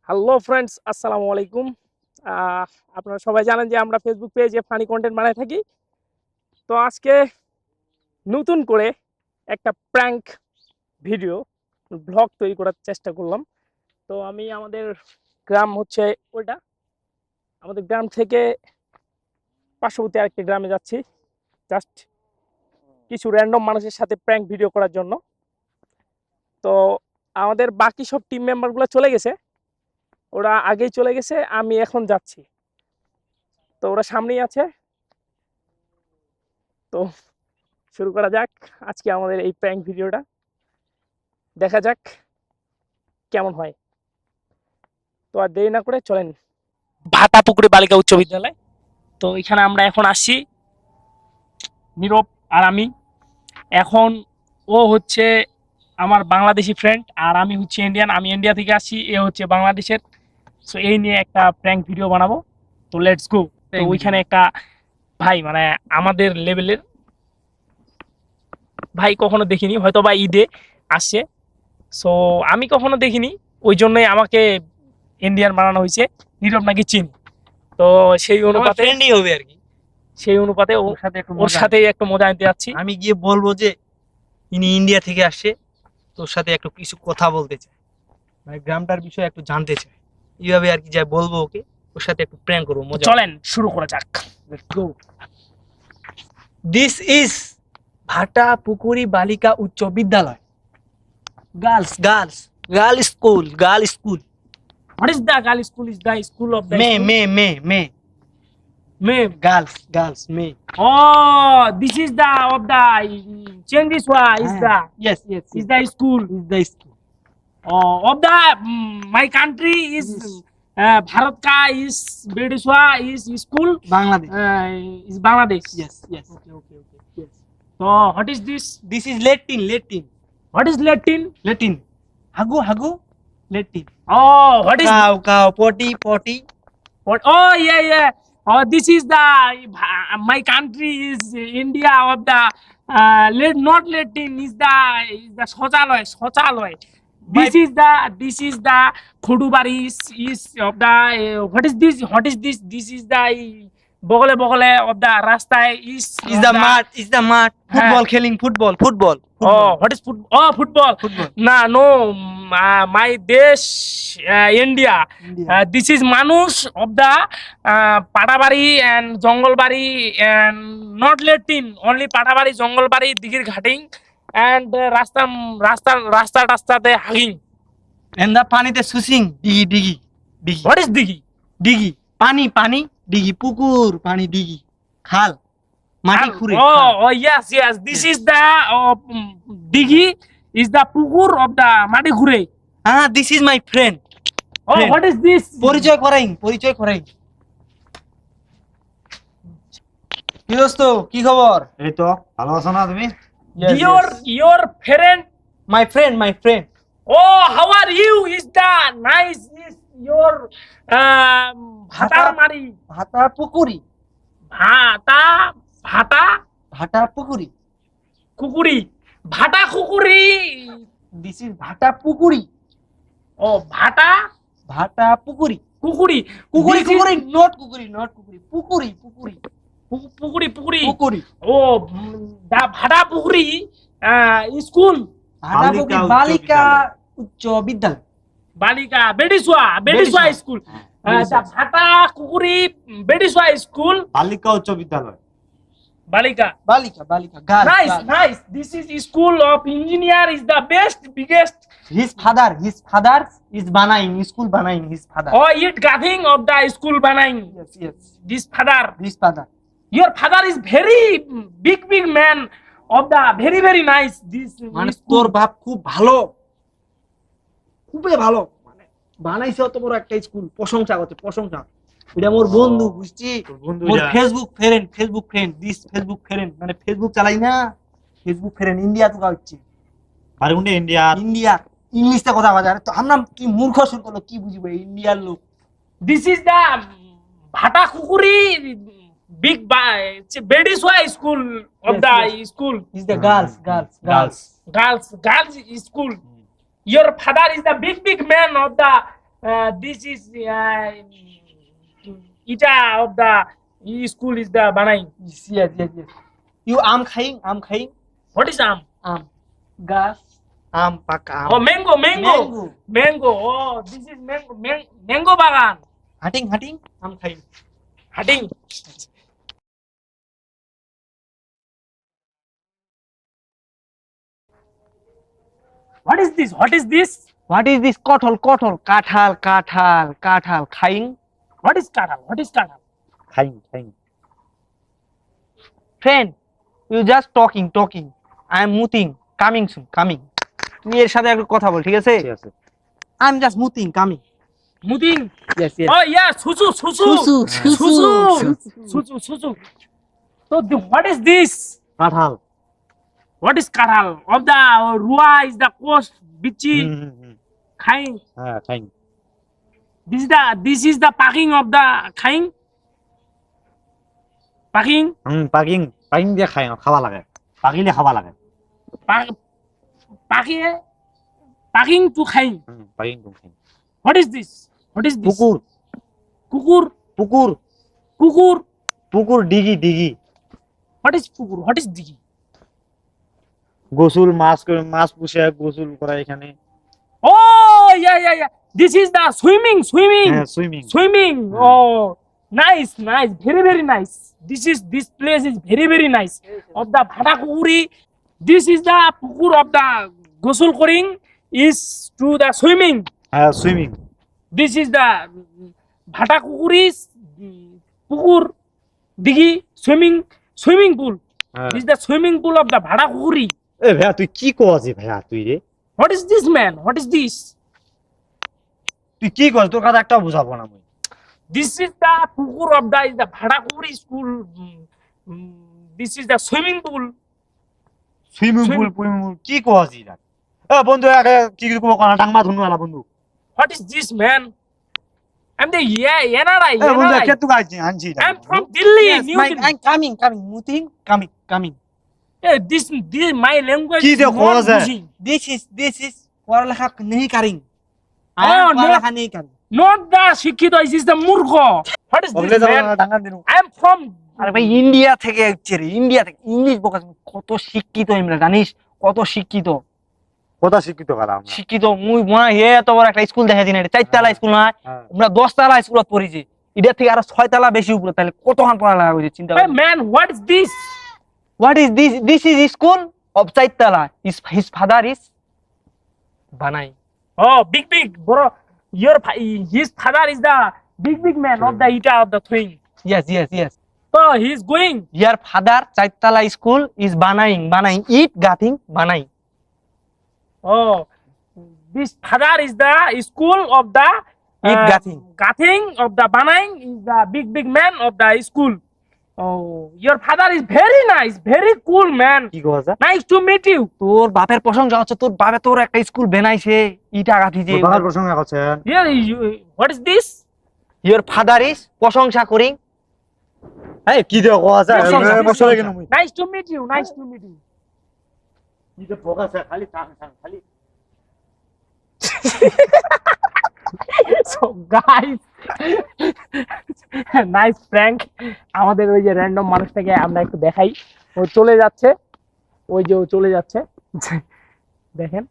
Hello friends, আসসালামু আলাইকুম। আপনারা সবাই জানেন যে আমরা ফেসবুক পেজে ফানি কন্টেন্ট বানাই থাকি। তো আজকে নতুন করে একটা প্র্যাঙ্ক ভিডিও ব্লগ তৈরি করার চেষ্টা করলাম। তো আমি আমাদের গ্রাম হচ্ছে ওইটা, আমাদের গ্রাম থেকে পার্শ্ববর্তী আরেকটি গ্রামে যাচ্ছি জাস্ট কিছু র্যান্ডম মানুষের সাথে প্র্যাঙ্ক ভিডিও করার জন্য। তো আমাদের বাকি সব টিম মেম্বারগুলো চলে গেছে, ওরা আগেই চলে গেছে, আমি এখন যাচ্ছি। তো ওরা সামনেই আছে। তো শুরু করা যাক আজকে আমাদের এই প্র্যাঙ্ক ভিডিওটা, দেখা যাক কেমন হয়। তো আর দেরি না করে চলেন ভাটাপুকুরে বালিকা উচ্চ বিদ্যালয়। তো এখানে আমরা এখন আসছি, নীরব আর আমি। এখন ও হচ্ছে আমার বাংলাদেশি ফ্রেন্ড আর আমি হচ্ছে ইন্ডিয়ান, আমি ইন্ডিয়া থেকে আসছি, এ হচ্ছে বাংলাদেশের। সো এই নিয়ে একটা প্র্যাঙ্ক ভিডিও বানাবো। তো লেটস গো। তো ওইখানে একটা ভাই, মানে আমাদের লেভেলের ভাই, কখনো দেখিনি, হয়তো বা ঈদে আসছে। সো আমি কখনো দেখিনি, ওই জন্যই আমাকে ইন্ডিয়ান বানানো হয়েছে। নীরব নাকি চীন, তো সেই অনুপাতে ফ্রেন্ডই হবে আর কি। সেই অনুপাতে ওর সাথে একটু মজা নিতে যাচ্ছি। আমি গিয়ে বলবো যে ইনি ইন্ডিয়া থেকে আসছে, তোর সাথে একটু কিছু কথা বলতে চায়, মানে গ্রামটার বিষয়ে একটু জানতে চায়। এইভাবে আর কি যাই বলবো ওকে, ওর সাথে একটু প্র্যাঙ্ক করবো, মজা। চলেন শুরু করা যাক। Let's go. দিস ইজ ভাটা পুকুরি বালিকা উচ্চ বিদ্যালয়। Girls school. What is the girl school? Is the school of the school? May Ma'am. Girls May. Oh, this is the of the Chendiswa is the yes is the school. is the school. Oh, of the my country is Bharat ka is Bediswa is school. Bangladesh. Is Bangladesh. yes Okay. Yes. So what is this? this is Latin What is Latin? hagu Latin. Oh, what is cow potty what? Oh, yeah. Oh, this is the my country is India of the not Latin is the Shochalay. This is the Khudubari is of the what is this? This is the bogole of the Rasta is is the mud. Football খেলিং football. Oh, what is football? Oh, football. No, my desh, India. This is Manush of the Patabari and Jongalbari and not Latin, only Patabari, Jongalbari, Digir Ghating and Rasta de Haging. and the পানিতে সুসিং ডিগি What is Digi? ডিগি পানি ডিগি পুকুর পানি ডিগি খাল মাটি খুঁড়ে। Oh, yes. This is the Digi is the Pukur of the Madikure. this is my friend. Oh, Friend. what is this? পরিচয় করাই কি দোস্ত, কি খবর? এই তো ভালো আছো না তুমি? Your friend. my friend. Oh, how are you? Is the nice is your Bhatar Mari ভাটা পুকুরি Bhata পুকুরি Kukuri Bhata Kukuri. This is ভাটা পুকুরি Oh, Bhata ভাটা পুকুরি Kukuri. নট কুকুরি পুকুরি Pukuri. Oh, the Bhata Pukuri school. ভাটা পুকুরি বালিকা উচ্চ বিদ্যালয়। Balika Bediswa school. The Bhata Kukuri Bediswa school. বালিকা উচ্চ বিদ্যালয়। Balika. বালিকা girls. Nice. This is school of engineer is the biggest. his father is banaing school banaing his father. Oh, it gathering of the school banang. yes This father. Your Your father is very big man of the very nice. This মানে school. তোর বাপ খুবই ভালো, মানে বানাইছে অত বড় একটা স্কুল, প্রশংসা এটা মোর বন্ধু, বুঝছি? বন্ধু মোর Facebook friend this Facebook friend, মানে ফেসবুক চালাই না, ফেসবুক ফ্রেন্ড ইন্ডিয়া তো হচ্ছে আরে উনি ইন্ডিয়া ইংলিশটা কথা বাজে। আরে তো আমরা কি মূর্খ শুরু করলো, কি বুঝবো ইন্ডিয়ার লোক। This is the Bhata Kukuri big Bediswa school of Yes, the yes. school. is the girls Girls school. Your father is the big man of the This is Ita of the school is the Banai. Yes, yes, yes. You am Khaing, am Khaing, What is am? am. Gas. Am পাকা আম। Oh, mango, mango, Mango. mango. Oh, this is mango, mango bagan. হাটিং হাটিং, am Khaing. Hunting. What is this? What is this? What is this? কঠল কঠল, কাঁঠাল কাঁঠাল কাঁঠাল Khaing. What is karal? What is karal? Khaing Khaing Friend, you just talking talking. I am muting, coming soon, coming. তুই এর সাথে একটু কথা বল, ঠিক আছে? ঠিক আছে I am just muting, coming. Muting. Yes, yes. Oh yeah, susu, susu, susu, susu. So what is this? কাঁঠাল What is karal? Of the rua is the coast, bichi, khaing. হ্যাঁ Khaing This is the packing of the khaing. Packing. পাকিং পাকিং দিয়ে খাই খাওয়া লাগে পাকিলে খাওয়া লাগে Packing to khaing. পাকিং তুমি খাই What is this? What is this? পুকুর Kukur. পুকুর Kukur. পুকুর ডিগি ডিগি What is pukur? What is digi? গোসল মাছ মাছ পুষে গোসল করা এখানে Oh yeah, yeah, yeah. This is the swimming. হ্যাঁ swimming Swimming. Oh, nice, nice, very, very nice. This place is very, very nice. Of the Bhatakuri, this is the pukur of the Gosul Koring is to the swimming. হ্যাঁ swimming This is the Bhatakuri's pukur digi swimming pool. হ্যাঁ This is the swimming pool of the Bhatakuri. এ ভাইয়া তুই কি কওয়াছি ভাইয়া তুই রে What is this, man? What is this? তুই কি কর তোর কথা একটা বুঝাবো না মুই This is the pukur of the Bhatakuri school. This is the swimming pool. Swimming pool swimming pool কি কওয়াছি রা এ বন্ধু আগে কি কি কো কোনা টাংমা ধুনওয়ালা বন্ধু What is this, man? I'm the NRI. এ বন্ধু কে NRI. তুই আইছি আনছি I'm from Delhi, Yes, New my, Delhi. I'm coming, coming, muting, coming, coming. Yeah, this my language কি is যে not খোঁজ है? বুঝি। This is পড়ালেখা नहीं करेंगे। I Oh, am no. পড়ালেখা नहीं करेंगे। Not the শিক্ষিত, this is the মূর্খ. What is ওগলে this, যাবো man? Tonga Dinu I'm from আরে ভাই ইন্ডিয়া থেকে হচ্ছে রে, ইন্ডিয়া থেকে ইংলিশ বকা কত শিক্ষিত আমরা জানিস কত শিক্ষিত কথা শিক্ষিত করা আমরা শিক্ষিত মুই মনে হয় এত বড় একটা স্কুল দেখা দিন এটা 4 তলা স্কুল না হ্যাঁ আমরা 10 তলা স্কুলত পড়িছি এটা থেকে আরো 6 তলা বেশি উপরে তাহলে কতখান পড়ালেখা হইছে চিন্তা Hey, man, what is this? What is this? This is school of 4 তলা. His father is Banai. Oh, big, bro. His father is the big man of the Ita of the thing. Yes, yes, yes. So he's going. Your father 4 তলা school is banaying it gathing banaying. Oh, this father is the school of the It gathing. Gathing of the Banang is the big man of the school. Oh, your father is very nice, very cool man. কি কওয়াছে Nice to meet you. তোর বাপের প্রশংসা হচ্ছে তোর বাপে তোর একটা school বানাইছে ইটা গাঁথিছে বাবার প্রসঙ্গে আছেন Yeah, what is this? Your father is প্রশংসা করিং এই কি দে কওয়াছে প্রশংসা, বসলে কেন মুই Nice to meet you. Nice to meet you. কি দে বকাছে খালি টাং খালি So guys, nice prank. আমাদের ওই যে র্যান্ডম মানুষটাকে আমরা একটু দেখাই, ও চলে যাচ্ছে, ওই যে ও চলে যাচ্ছে, দেখেন।